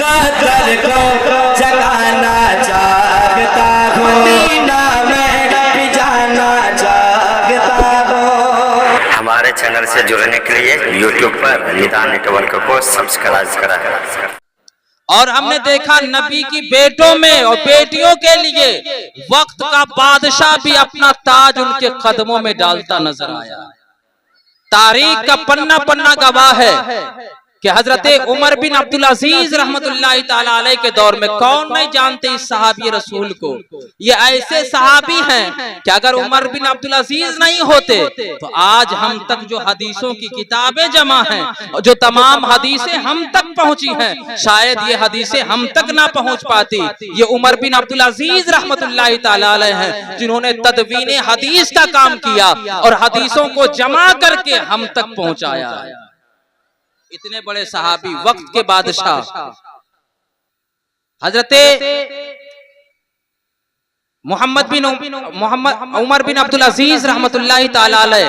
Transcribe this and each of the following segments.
सागर को जगाना चाहता हूँ, मदीना में भी जाना चाहता हूँ। हमारे चैनल से जुड़ने के लिए YouTube पर निदान नेटवर्क को सब्सक्राइब करें। और हमने देखा नबी की बेटों में और बेटियों के लिए वक्त का बादशाह भी अपना ताज उनके कदमों में डालता नजर आया। तारीख का पन्ना पन्ना गवाह है कि हजरत उमर बिन अब्दुल अजीज रहमतुल्लाहि ताला अलैह के दौर में, कौन नहीं जानते इस सहाबी रसूल को, ये ऐसे सहाबी हैं कि अगर उमर बिन अब्दुल अजीज नहीं होते तो आज हम तक जो हदीसों की किताबें जमा हैं और जो तमाम हदीसें हम तक पहुंची हैं, शायद ये हदीसें हम तक ना पहुंच पाती। ये उमर बिन अब्दुल अजीज रहमतुल्लाहि ताला अलैह हैं जिन्होंने तदवीन हदीस का काम किया और हदीसों को जमा करके हम तक पहुंचाया। इतने बड़े सहाबी, वक्त के बादशाह हजरते उमर बिन अब्दुल अजीज रहमतुल्लाहि ताला अलैह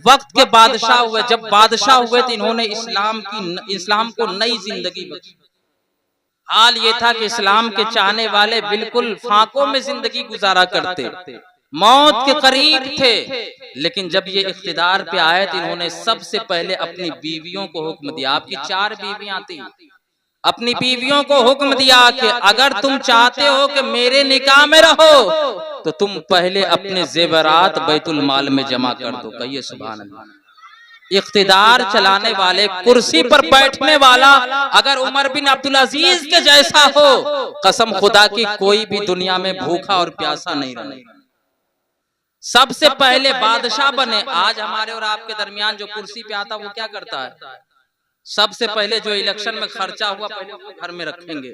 वक्त के बादशाह हुए। जब बादशाह हुए तो इन्होंने इस्लाम को नई जिंदगी बख्शी। हाल ये था कि इस्लाम के चाहने वाले बिल्कुल फांकों में जिंदगी गुजारा करते, मौत के करीब थे, लेकिन जब ये इख्तिदार पे आए तो इन्होंने सबसे पहले अपनी बीवियों को हुक्म दिया। आपकी 4 बीवियां थी, अपनी बीवियों को हुक्म दिया कि अगर तुम चाहते हो कि मेरे निकाह में रहो तो तुम पहले अपने जेवरात बैतुल माल में जमा कर दो। कहिए सुभान अल्लाह। इख्तिदार चलाने वाले, कुर्सी पर बैठने वाला अगर उमर बिन अब्दुल अजीज के जैसा हो, कसम खुदा की कोई भी दुनिया में भूखा और प्यासा नहीं रहेगा। सबसे पहले बादशाह बने। आज हमारे और आपके दरमियान जो कुर्सी पे आता वो क्या करता है? सबसे पहले जो इलेक्शन में खर्चा हुआ पहले वो घर में रखेंगे,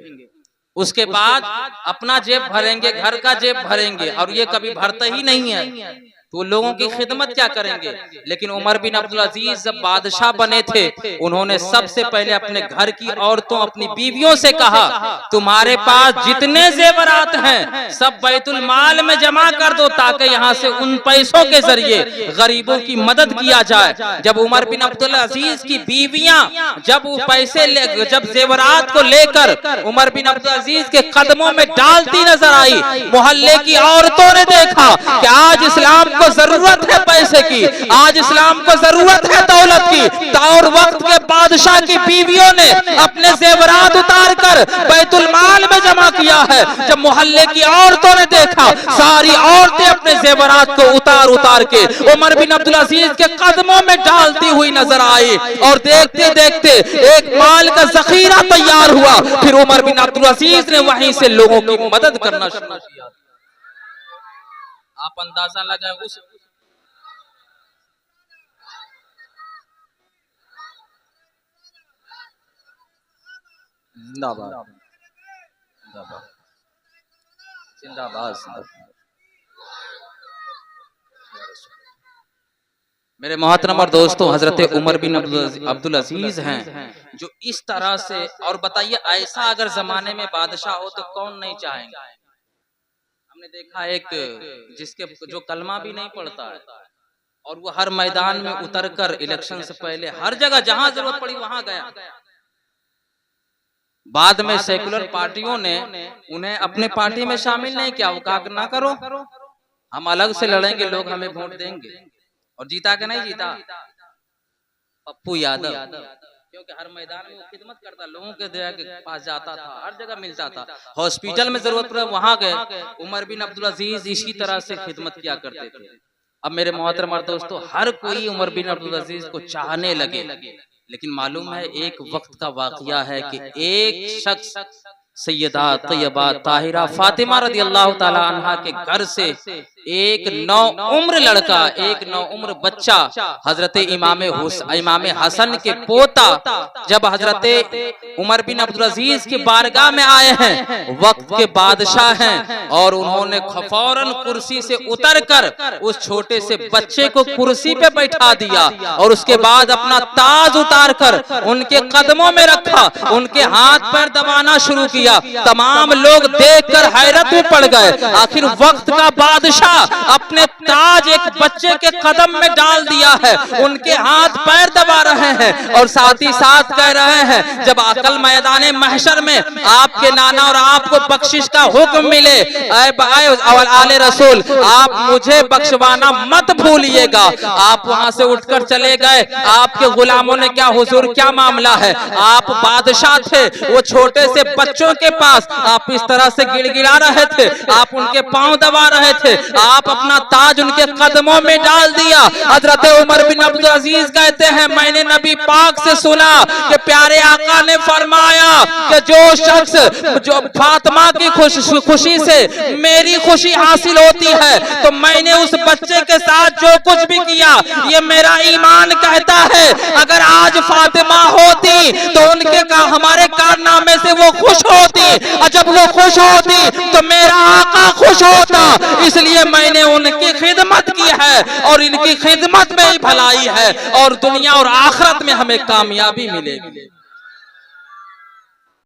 उसके बाद अपना जेब भरेंगे, घर का जेब भरेंगे, और ये कभी भरते ही नहीं है तो लोगों की खिदमत क्या करेंगे। लेकिन उमर बिन अब्दुल अजीज जब बादशाह बने थे, उन्होंने सबसे पहले अपने घर की औरतों, अपनी बीवियों से कहा तुम्हारे पास जितने जेवरात हैं सब बैतुल माल में जमा कर दो ताकि यहाँ से उन पैसों के जरिए गरीबों की मदद किया जाए। जब उमर बिन अब्दुल अजीज की बीवियां जब वो पैसे जब जेवरात को लेकर उमर बिन अब्दुल अजीज के कदमों में डालती नजर आई, मोहल्ले की औरतों ने देखा कि आज इस्लाम जरूरत है पैसे की, आज इस्लाम को जरूरत है दौलत की, और वक्त के बादशाह की बीवियों ने अपने जेवरात उतार कर बैतुल माल में जमा किया है। जब मोहल्ले की औरतों ने देखा, सारी औरतें अपने जेवरात को उतार उतार के उमर बिन अब्दुल अजीज के कदमों में डालती हुई नजर आई, और देखते देखते एक माल का जखीरा तैयार हुआ। फिर उमर बिन अब्दुल अजीज ने वहीं से लोगों की मदद करना शुरू किया। आप अंदाजा लगाए उस जिंदाबाद जिंदाबाद जिंदाबाद। मेरे मोहतरम और दोस्तों, हजरत उमर बिन अब्दुल अजीज हैं जो इस तरह से, और बताइए ऐसा अगर जमाने में बादशाह हो तो कौन नहीं चाहेंगे। हमने देखा एक जिसके जो कलमा भी नहीं पढ़ता है और वो हर मैदान में उतरकर इलेक्शन से पहले हर जगह जहां जरूरत पड़ी वहां गया। बाद में सेकुलर पार्टियों ने उन्हें अपने पार्टी में शामिल नहीं किया। वो कहा ना करो, हम अलग से लड़ेंगे, लोग हमें वोट देंगे। और जीता के नहीं जीता पप्पू यादव, क्योंकि हर मैदान में वो खिदमत करता, लोगों के पास जाता था, हर जगह मिलता था। हॉस्पिटल में जरूरत पड़े वहां गए। उमर बिन अब्दुल अजीज इसी तरह से खिदमत किया करते थे। अब मेरे मोहतरम दोस्तों, हर कोई उमर बिन अब्दुल अजीज को चाहने लगे, लेकिन मालूम है एक वक्त का वाकया है कि एक शख्स सैयदा तैयबा ताहिरा फातिमा रदियल्लाहु ताला अन्हा के घर से एक नौउम्र लड़का, एक नौउम्र बच्चा हजरत इमाम हसन के पोता जब हजरत उमर बिन अब्दुल अजीज की बारगाह में आए हैं, वक्त के बादशाह हैं, और उन्होंने फौरन कुर्सी से उतरकर उस छोटे से बच्चे को कुर्सी पे बैठा दिया और उसके बाद अपना ताज उतार कर उनके कदमों में रखा, उनके हाथ पैर दबाना शुरू किया। तमाम लोग देखकर हैरत में पड़ गए। आखिर वक्त का बादशाह अपने ताज एक बच्चे के कदम में डाल दिया है, उनके हाथ पैर दबा रहे हैं और साथ ही साथ कह रहे हैं जब कल मैदान महशर में आपके नाना और आपको बख्शिश का हुक्म मिले, आले रसूल आप मुझे बख्शवाना मत भूलिएगा। आप वहां से उठकर चले गए। आपके गुलामों ने क्या हुजूर क्या मामला है? आप बादशाह थे, वो छोटे से बच्चों के पास आप इस तरह से गिड़गिड़ा रहे थे, आप उनके पांव दबा रहे थे, आप अपना ताज उनके कदमों में डाल दिया। हजरत उमर बिन अब्दुल अजीज कहते हैं मैंने नबी पाक से सुना कि प्यारे आका ने फरमाया कि जो शख्स जो फातिमा की खुशी से मेरी खुशी हासिल होती है तो मैंने उस बच्चे के साथ जो कुछ भी किया ये मेरा ईमान कहता है अगर आज फातिमा होती तो उनके हमारे कारनामे से वो खुश होती, और जब वो खुश होती तो मेरा आका खुश होता। इसलिए मैंने उनकी खिदमत की है और इनकी खिदमत में ही भलाई है और दुनिया और आखिरत में हमें कामयाबी मिलेगी।